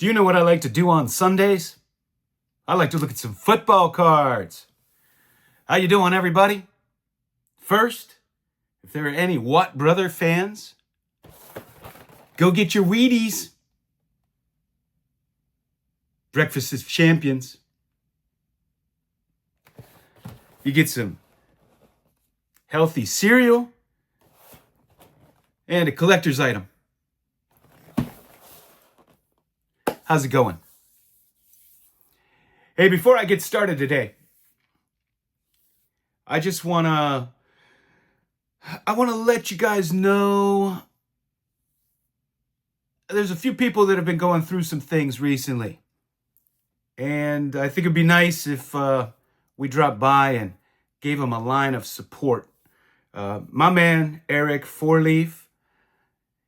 Do you know what I like to do on Sundays? I like to look at some football cards. How you doing, everybody? First, if there are any Watt Brother fans, go get your Wheaties. Breakfast is champions. You get some healthy cereal and a collector's item. How's it going? Hey, before I get started today, I want to let you guys know there's a few people that have been going through some things recently. And I think it'd be nice if we dropped by and gave them a line of support. My man, Eric Fourleaf,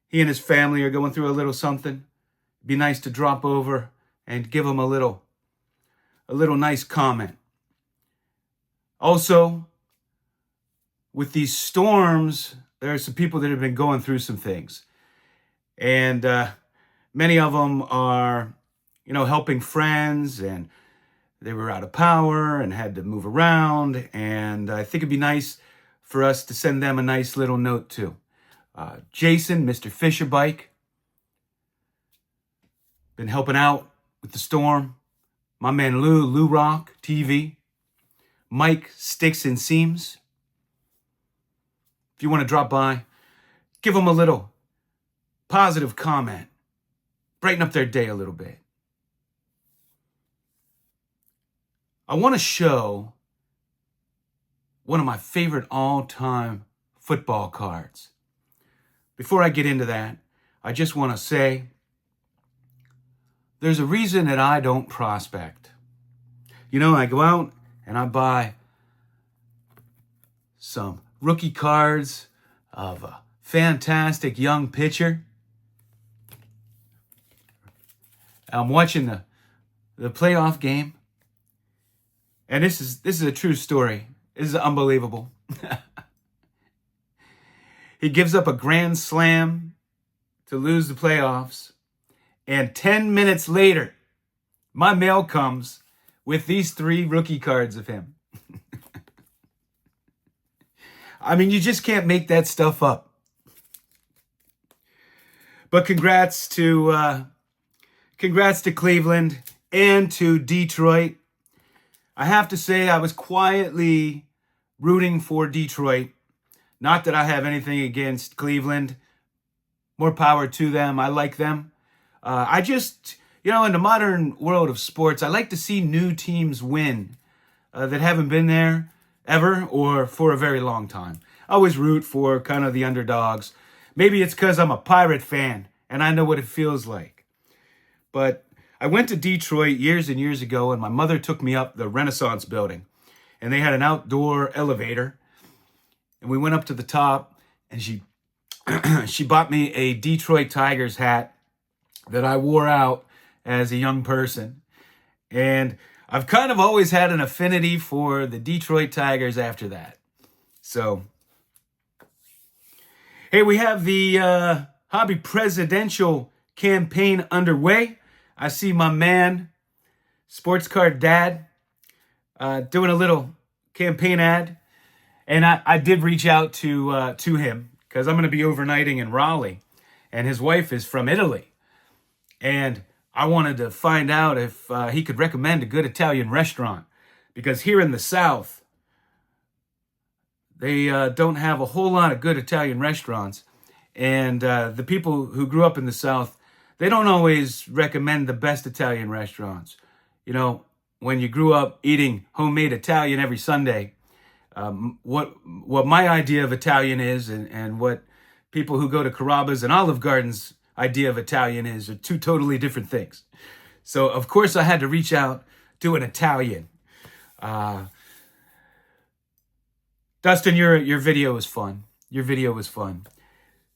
he and his family are going through a little something. It'd be nice to drop over and give him a little nice comment. Also, with these storms, there are some people that have been going through some things. And many of them are, helping friends, and they were out of power and had to move around. And I think it'd be nice for us to send them a nice little note too. Jason, Mr. Fisher Bike, been helping out with the storm. My man Lou Rock TV, Mike Sticks and Seams. If you want to drop by, give them a little positive comment. Brighten up their day a little bit. I want to show one of my favorite all-time football cards. Before I get into that, I just want to say there's a reason that I don't prospect. I go out and I buy some rookie cards of a fantastic young pitcher. I'm watching the playoff game. And this is a true story. This is unbelievable. He gives up a grand slam to lose the playoffs. And 10 minutes later, my mail comes with these 3 rookie cards of him. I mean, you just can't make that stuff up. But congrats to Cleveland and to Detroit. I have to say I was quietly rooting for Detroit. Not that I have anything against Cleveland. More power to them. I like them. I just, in the modern world of sports, I like to see new teams win that haven't been there ever or for a very long time. I always root for kind of the underdogs. Maybe it's because I'm a Pirate fan and I know what it feels like. But I went to Detroit years and years ago, and my mother took me up the Renaissance building, and they had an outdoor elevator, and we went up to the top, and she bought me a Detroit Tigers hat that I wore out as a young person. And I've kind of always had an affinity for the Detroit Tigers after that. So, hey, we have the Hobby Presidential campaign underway. I see my man, Sports Card Dad, doing a little campaign ad. And I did reach out to him because I'm going to be overnighting in Raleigh. And his wife is from Italy. And I wanted to find out if he could recommend a good Italian restaurant. Because here in the South, they don't have a whole lot of good Italian restaurants. And the people who grew up in the South, they don't always recommend the best Italian restaurants. When you grew up eating homemade Italian every Sunday, what my idea of Italian is and what people who go to Carrabba's and Olive Garden's idea of Italian is are two totally different things. So, of course, I had to reach out to an Italian. Dustin, your video was fun. Your video was fun.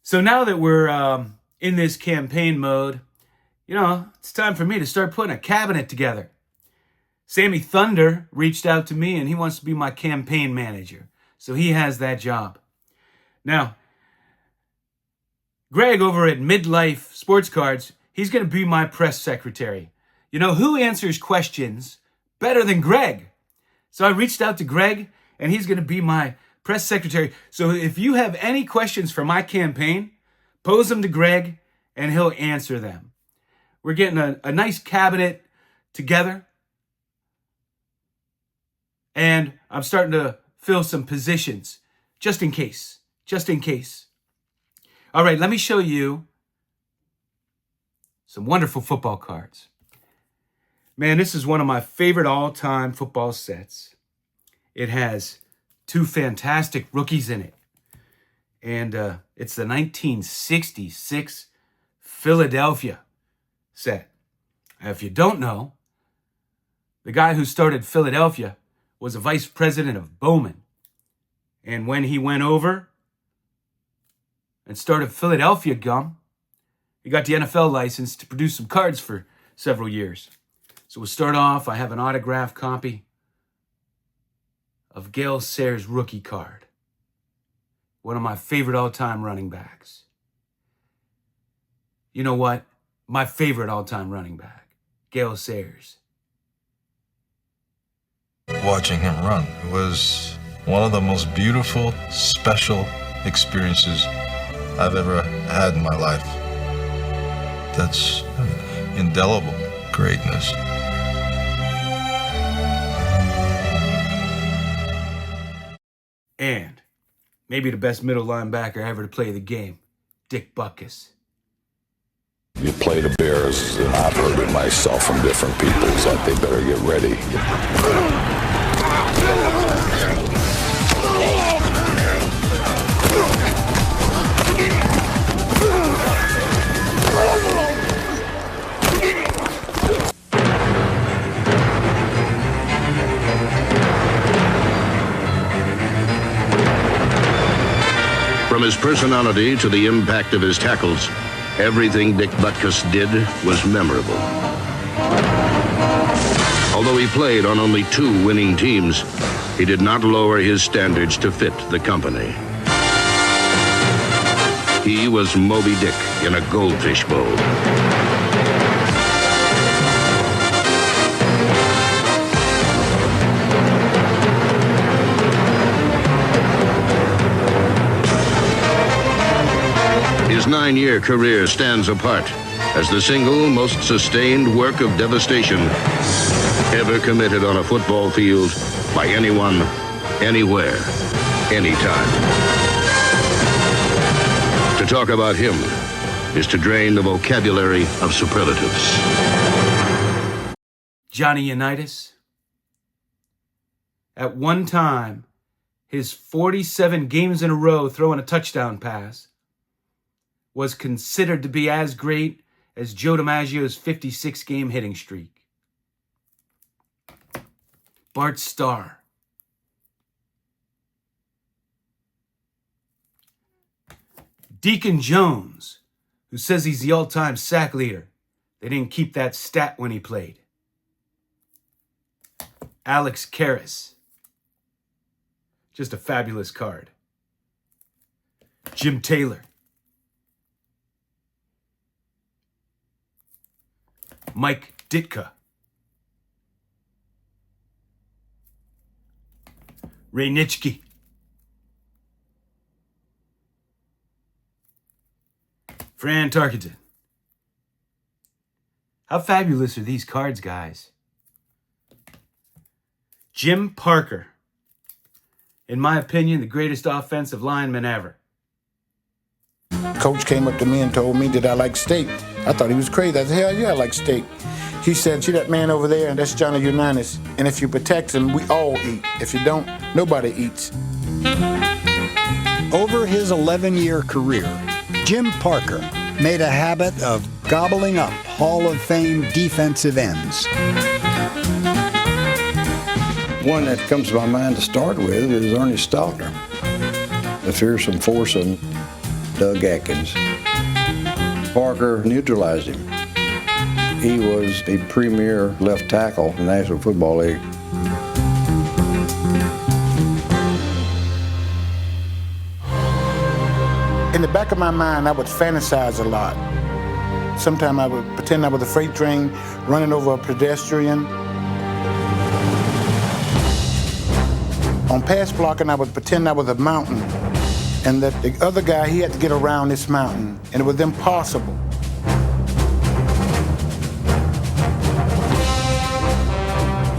So now that we're in this campaign mode, it's time for me to start putting a cabinet together. Sammy Thunder reached out to me and he wants to be my campaign manager. So he has that job. Now, Greg over at Midlife Sports Cards, He's going to be my press secretary. You know, who answers questions better than Greg? So I reached out to Greg, and he's going to be my press secretary. So if you have any questions for my campaign, pose them to Greg, and he'll answer them. We're getting a nice cabinet together, and I'm starting to fill some positions, just in case. All right, let me show you some wonderful football cards. Man, this is one of my favorite all-time football sets. It has 2 fantastic rookies in it. And it's the 1966 Philadelphia set. If you don't know, the guy who started Philadelphia was a vice president of Bowman. And when he went over and started Philadelphia Gum, he got the NFL license to produce some cards for several years. So we'll start off. I have an autographed copy of Gale Sayers' rookie card. One of my favorite all-time running backs. You know what? My favorite all-time running back, Gale Sayers. Watching him run was one of the most beautiful, special experiences I've ever had in my life. That's indelible greatness. And maybe the best middle linebacker ever to play the game, Dick Butkus. You play the Bears, and I've heard it myself from different people, that they better get ready. From his personality to the impact of his tackles, everything Dick Butkus did was memorable. Although he played on only 2 winning teams, he did not lower his standards to fit the company. He was Moby Dick in a goldfish bowl. His 9-year career stands apart as the single most sustained work of devastation ever committed on a football field by anyone, anywhere, anytime. To talk about him is to drain the vocabulary of superlatives. Johnny Unitas. At one time, his 47 games in a row throwing a touchdown pass was considered to be as great as Joe DiMaggio's 56-game hitting streak. Bart Starr. Deacon Jones, who says he's the all-time sack leader. They didn't keep that stat when he played. Alex Karras. Just a fabulous card. Jim Taylor. Mike Ditka. Ray Nitschke. Fran Tarkenton. How fabulous are these cards, guys? Jim Parker. In my opinion, the greatest offensive lineman ever. Coach came up to me and told me that I like steak. I thought he was crazy. I said, hell yeah, I like steak. He said, see that man over there? That's Johnny Unitas. And if you protect him, we all eat. If you don't, nobody eats. Over his 11-year career, Jim Parker made a habit of gobbling up Hall of Fame defensive ends. One that comes to my mind to start with is Ernie Stalkner, the fearsome, foursome Doug Atkins. Parker neutralized him. He was a premier left tackle in the National Football League. In the back of my mind, I would fantasize a lot. Sometimes I would pretend I was a freight train running over a pedestrian. On pass blocking, I would pretend I was a mountain, and that the other guy, he had to get around this mountain, and it was impossible.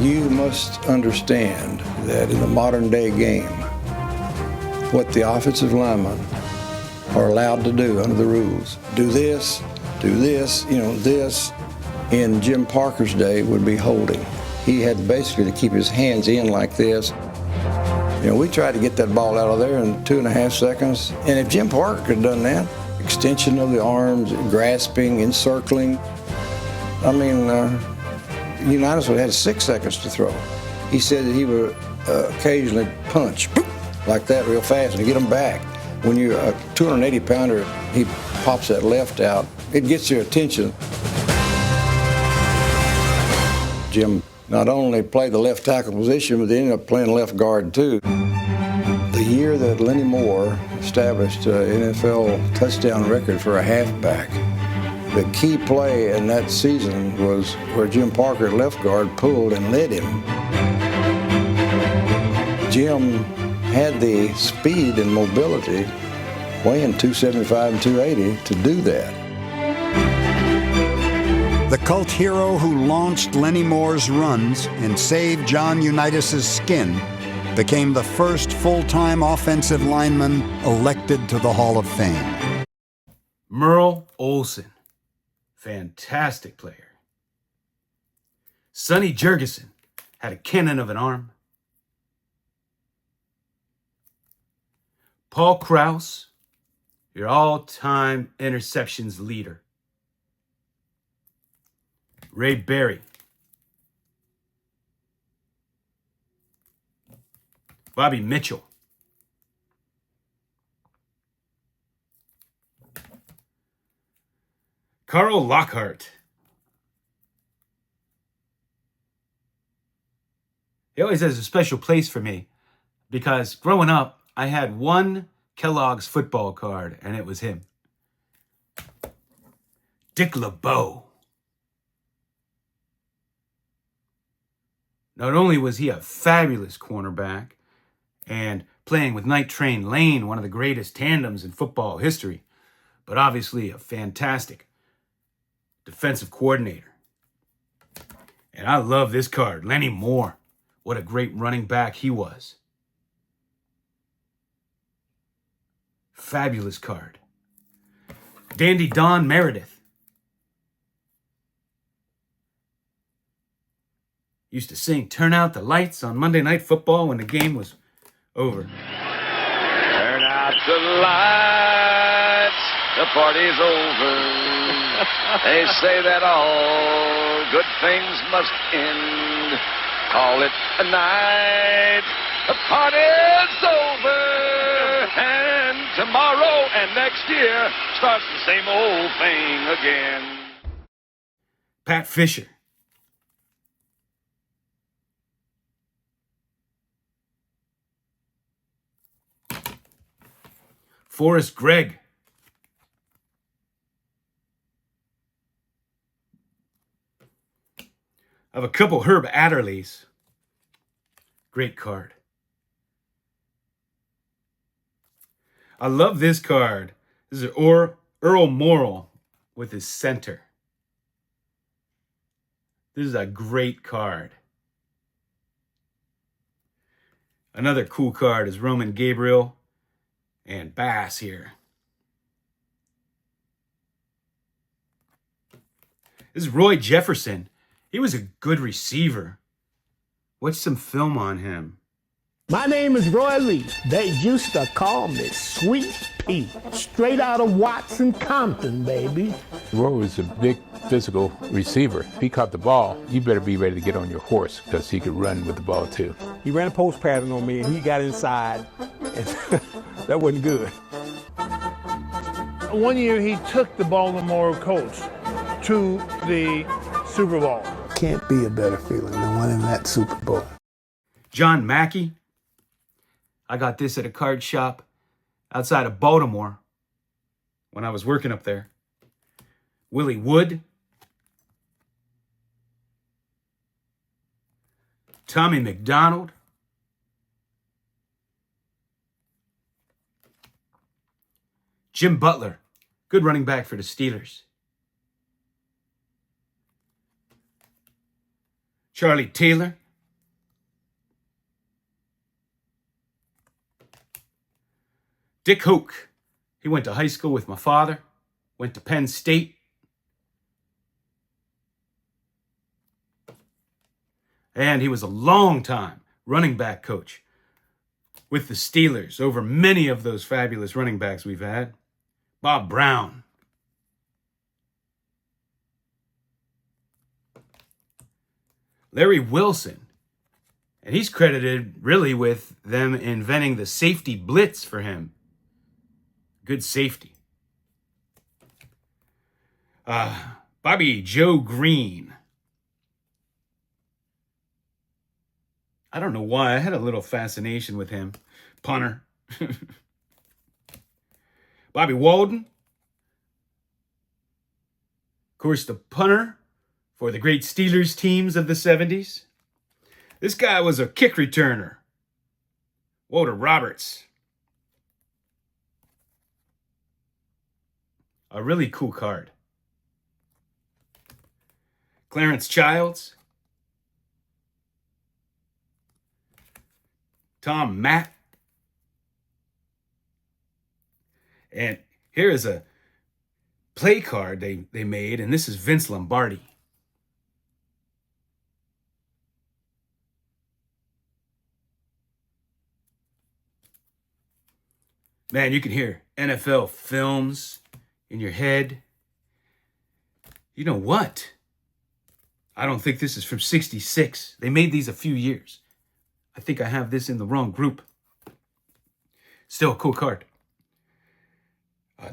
You must understand that in the modern day game, what the offensive linemen are allowed to do under the rules, do this, this, in Jim Parker's day would be holding. He had basically to keep his hands in like this. We tried to get that ball out of there in 2.5 seconds, and if Jim Parker had done that, extension of the arms, grasping, encircling, Unitas would have had 6 seconds to throw. He said that he would occasionally punch like that real fast and get them back. When you're a 280-pounder, he pops that left out. It gets your attention. Jim not only played the left tackle position, but they ended up playing left guard too. The year that Lenny Moore established an NFL touchdown record for a halfback, the key play in that season was where Jim Parker at left guard pulled and led him. Jim had the speed and mobility, weighing 275 and 280, to do that. The cult hero who launched Lenny Moore's runs and saved John Unitas' skin became the first full-time offensive lineman elected to the Hall of Fame. Merle Olsen, fantastic player. Sonny Jurgensen had a cannon of an arm. Paul Krause, your all-time interceptions leader. Ray Berry. Bobby Mitchell. Carl Lockhart. He always has a special place for me because growing up, I had one Kellogg's football card, and it was him. Dick LeBeau. Not only was he a fabulous cornerback and playing with Night Train Lane, one of the greatest tandems in football history, but obviously a fantastic defensive coordinator. And I love this card, Lenny Moore. What a great running back he was. Fabulous card. Dandy Don Meredith. Used to sing "Turn Out the Lights" on Monday Night Football when the game was over. Turn out the lights, the party's over. They say that all good things must end. Call it a night, the party's over. And tomorrow and next year starts the same old thing again. Pat Fisher. Forrest Gregg. I have a couple Herb Adderleys. Great card. I love this card. This is Earl Morrall with his center. This is a great card. Another cool card is Roman Gabriel and Bass here. This is Roy Jefferson. He was a good receiver. Watch some film on him. My name is Roy Lee. They used to call me Sweet Pea. Straight out of Watson, Compton, baby. Roy was a big physical receiver. If he caught the ball, you better be ready to get on your horse because he could run with the ball too. He ran a post pattern on me and he got inside. And that wasn't good. One year he took the Baltimore Colts to the Super Bowl. Can't be a better feeling than winning that Super Bowl. John Mackey. I got this at a card shop outside of Baltimore when I was working up there. Willie Wood, Tommy McDonald, Jim Butler, good running back for the Steelers, Charlie Taylor, Dick Hoke. He went to high school with my father, went to Penn State. And he was a long-time running back coach with the Steelers over many of those fabulous running backs we've had. Bob Brown. Larry Wilson. And he's credited really with them inventing the safety blitz for him. Good safety. Bobby Joe Green. I don't know why. I had a little fascination with him. Punter. Bobby Walden. Of course, the punter for the great Steelers teams of the 70s. This guy was a kick returner. Walter Roberts. A really cool card. Clarence Childs. Tom Mack. And here is a play card they made, and this is Vince Lombardi. Man, you can hear NFL films in your head. You know what? I don't think this is from 66. They made these a few years. I think I have this in the wrong group. Still a cool card.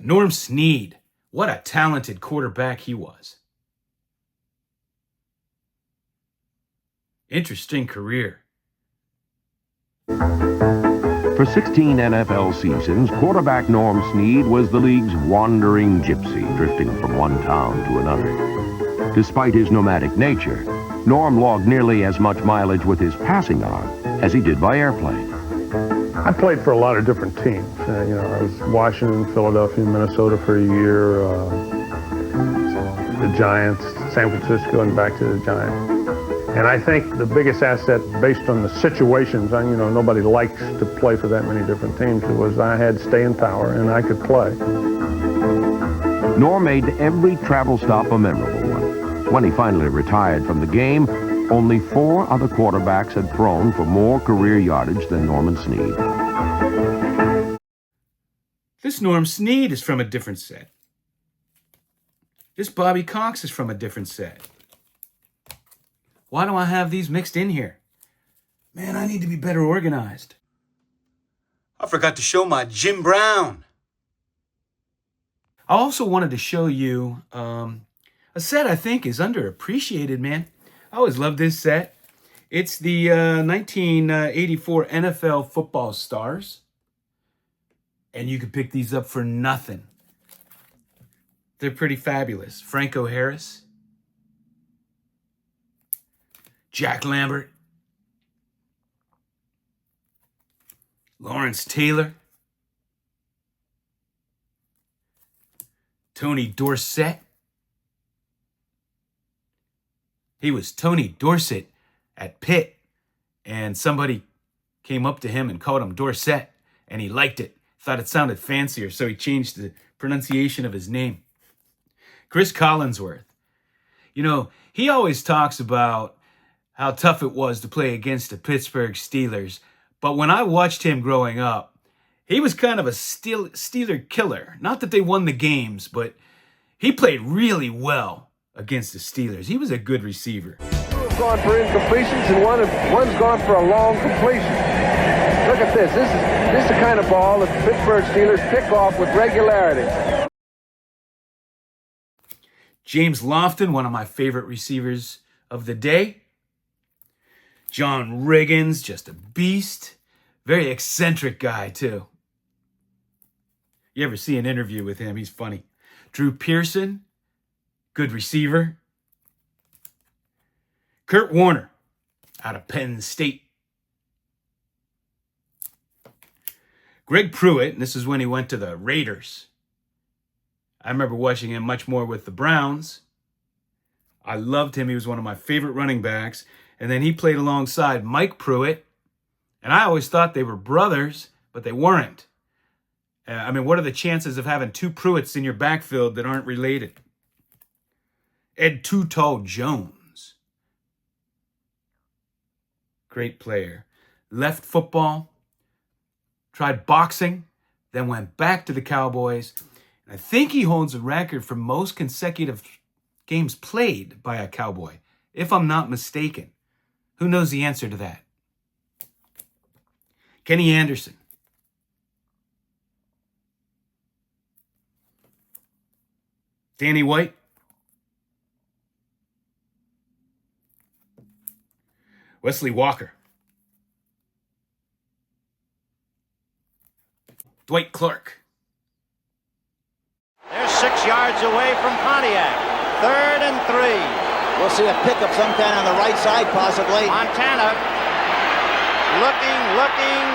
Norm Snead. What a talented quarterback he was. Interesting career. For 16 NFL seasons, quarterback Norm Snead was the league's wandering gypsy, drifting from one town to another. Despite his nomadic nature, Norm logged nearly as much mileage with his passing arm as he did by airplane. I played for a lot of different teams. I was Washington, Philadelphia, Minnesota for a year, the Giants, San Francisco, and back to the Giants. And I think the biggest asset, based on the situations, nobody likes to play for that many different teams, was I had staying power and I could play. Norm made every travel stop a memorable one. When he finally retired from the game, only 4 other quarterbacks had thrown for more career yardage than Norman Snead. This Norm Snead is from a different set. This Bobby Cox is from a different set. Why do I have these mixed in here? Man, I need to be better organized. I forgot to show my Jim Brown. I also wanted to show you a set I think is underappreciated, man. I always loved this set. It's the 1984 NFL Football Stars. And you can pick these up for nothing. They're pretty fabulous. Franco Harris. Jack Lambert. Lawrence Taylor. Tony Dorsett. He was Tony Dorsett at Pitt, and somebody came up to him and called him Dorsett, and he liked it. Thought it sounded fancier, so he changed the pronunciation of his name. Chris Collinsworth. He always talks about how tough it was to play against the Pittsburgh Steelers, but when I watched him growing up, he was kind of a Steeler killer. Not that they won the games, but he played really well against the Steelers. He was a good receiver. One's gone for incompletions and one's gone for a long completion. Look at this. This is the kind of ball that the Pittsburgh Steelers pick off with regularity. James Lofton, one of my favorite receivers of the day. John Riggins, just a beast. Very eccentric guy, too. You ever see an interview with him? He's funny. Drew Pearson. good receiver. Kurt Warner out of Penn State. Greg Pruitt, and this is when he went to the Raiders. I remember watching him much more with the Browns. I loved him. He was one of my favorite running backs. And then he played alongside Mike Pruitt. And I always thought they were brothers, but they weren't. I mean, what are the chances of having two Pruitts in your backfield that aren't related? Ed Too Tall Jones. Great player. Left football. Tried boxing. Then went back to the Cowboys. And I think he holds a record for most consecutive games played by a Cowboy, if I'm not mistaken. Who knows the answer to that? Kenny Anderson. Danny White. Wesley Walker. Dwight Clark. They're 6 yards away from Pontiac. 3rd and 3. We'll see a pickup sometime on the right side, possibly. Montana looking,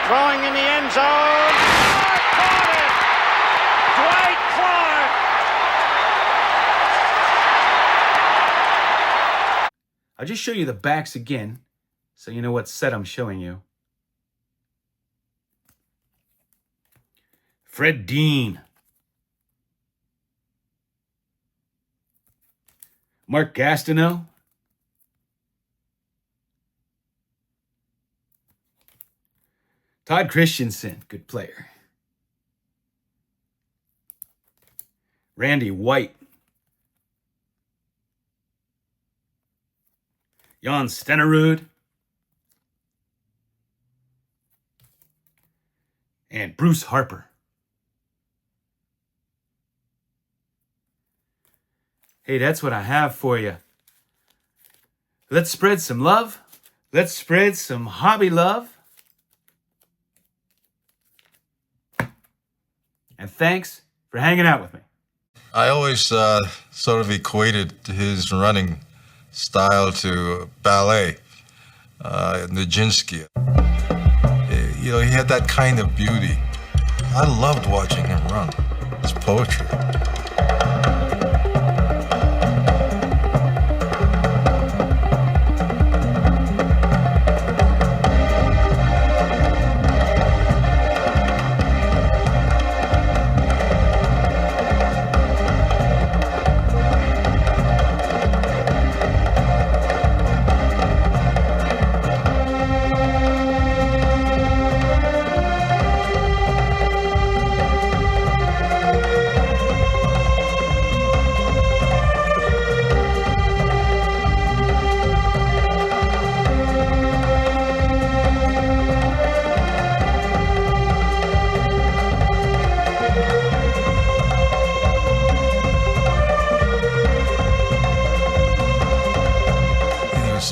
throwing in the end zone. Caught it! Dwight Clark! I'll just show you the backs again so you know what set I'm showing you. Fred Dean. Mark Gastineau. Todd Christensen, good player. Randy White. Jan Stenerud. And Bruce Harper. Hey, that's what I have for you. Let's spread some love. Let's spread some hobby love. And thanks for hanging out with me. I always sort of equated his running style to ballet, Nijinsky. You know, he had that kind of beauty. I loved watching him run. It's poetry.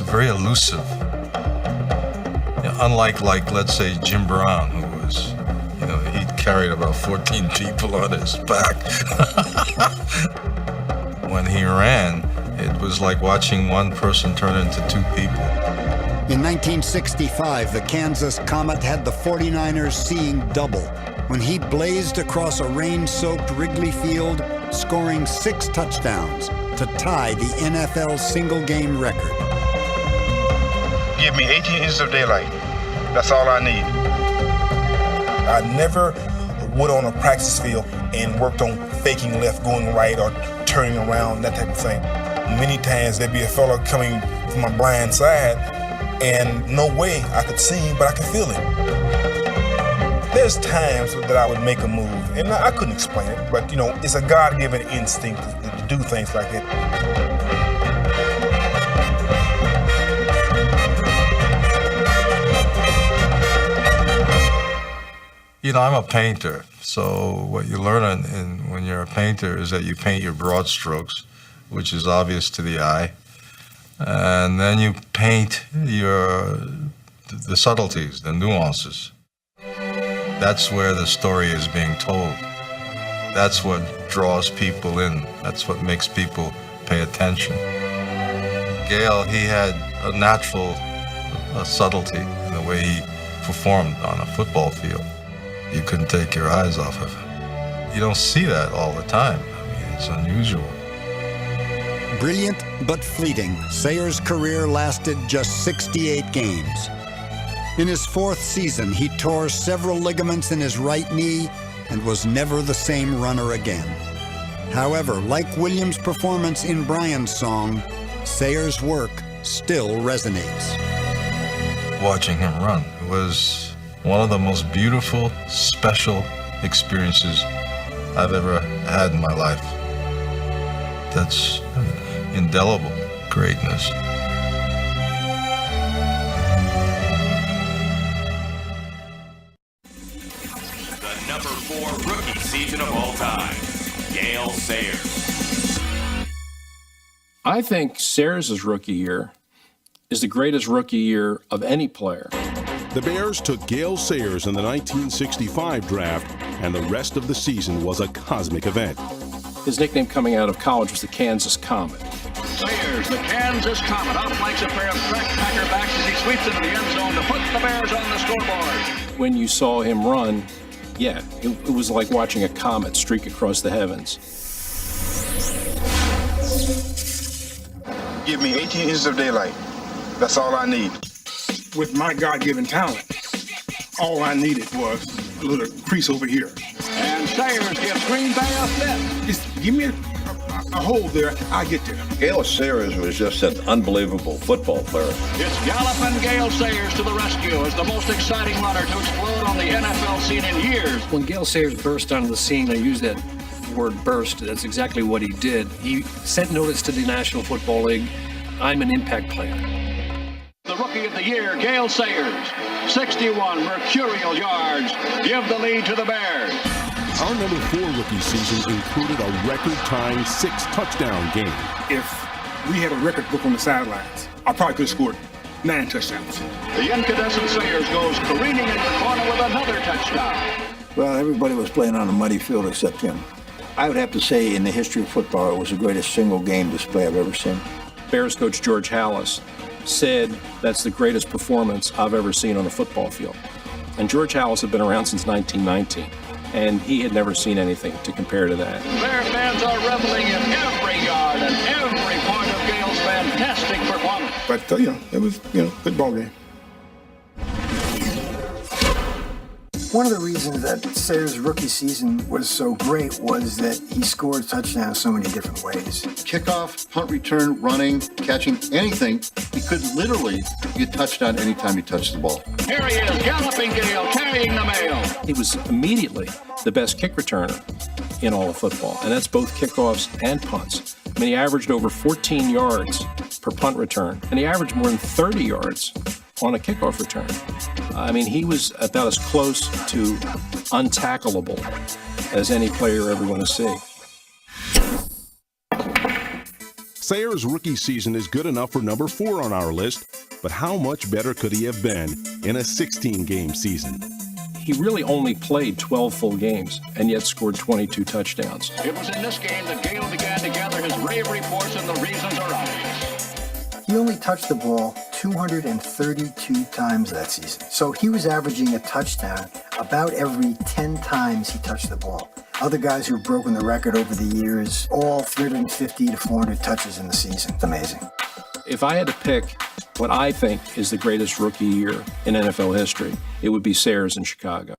Very elusive. You know, unlike, let's say, Jim Brown, who was, you know, he carried about 14 people on his back. When he ran, it was like watching one person turn into two people. In 1965, the Kansas Comet had the 49ers seeing double when he blazed across a rain-soaked Wrigley Field, scoring 6 touchdowns to tie the NFL single-game record. Give me 18 inches of daylight. That's all I need. I never went on a practice field and worked on faking left, going right, or turning around, that type of thing. Many times there'd be a fella coming from my blind side, and no way I could see him, but I could feel him. There's times that I would make a move, and I couldn't explain it, but you know, it's a God-given instinct to do things like that. You know, I'm a painter, so what you learn when you're a painter is that you paint your broad strokes, which is obvious to the eye, and then you paint the subtleties, the nuances. That's where the story is being told. That's what draws people in. That's what makes people pay attention. Gale, he had a natural subtlety in the way he performed on a football field. You couldn't take your eyes off of him. You don't see that all the time. I mean, it's unusual. Brilliant but fleeting, Sayers' career lasted just 68 games. In his fourth season, he tore several ligaments in his right knee and was never the same runner again. However, like Williams' performance in Brian's song, Sayers' work still resonates. Watching him run was one of the most beautiful, special experiences I've ever had in my life. That's indelible greatness. The number 4 rookie season of all time, Gale Sayers. I think Sayers' rookie year is the greatest rookie year of any player. The Bears took Gale Sayers in the 1965 draft, and the rest of the season was a cosmic event. His nickname coming out of college was the Kansas Comet. Sayers, the Kansas Comet, outflanks a pair of crack Packer backs as he sweeps into the end zone to put the Bears on the scoreboard. When you saw him run, yeah, it was like watching a comet streak across the heavens. Give me 18 inches of daylight. That's all I need. With my God-given talent, all I needed was a little crease over here. And Sayers gives Green Bay a fit. Just give me a hole there, I get there. Gale Sayers was just an unbelievable football player. It's galloping Gale Sayers to the rescue as the most exciting runner to explode on the NFL scene in years. When Gale Sayers burst onto the scene, I use that word burst. That's exactly what he did. He sent notice to the National Football League, I'm an impact player. The Rookie of the Year, Gale Sayers, 61 mercurial yards, give the lead to the Bears. Our number 4 rookie season included a record-tying 6-touchdown game. If we had a record book on the sidelines, I probably could have scored 9 touchdowns. The incandescent Sayers goes careening in the corner with another touchdown. Well, everybody was playing on a muddy field except him. I would have to say in the history of football, it was the greatest single game display I've ever seen. Bears coach George Halas said that's the greatest performance I've ever seen on a football field. And George Halas had been around since 1919, and he had never seen anything to compare to that. Bear fans are reveling in every yard and every point of Gale's fantastic performance. But, it was, good ball game. One of the reasons that Sayers' rookie season was so great was that he scored touchdowns so many different ways. Kickoff, punt return, running, catching, anything. He could literally get touchdown anytime he touched the ball. Here he is, galloping Gale, carrying the mail. He was immediately the best kick returner in all of football, and that's both kickoffs and punts. I mean, he averaged over 14 yards per punt return, and he averaged more than 30 yards on a kickoff return. I mean, he was about as close to untackleable as any player you're ever going to see. Sayers' rookie season is good enough for number 4 on our list, but how much better could he have been in a 16-game season? He really only played 12 full games and yet scored 22 touchdowns. It was in this game that Gale began to gather his rave reports, and the reasons are obvious. He only touched the ball 232 times that season. So he was averaging a touchdown about every 10 times he touched the ball. Other guys who have broken the record over the years, all 350 to 400 touches in the season. It's amazing. If I had to pick what I think is the greatest rookie year in NFL history, it would be Sayers in Chicago.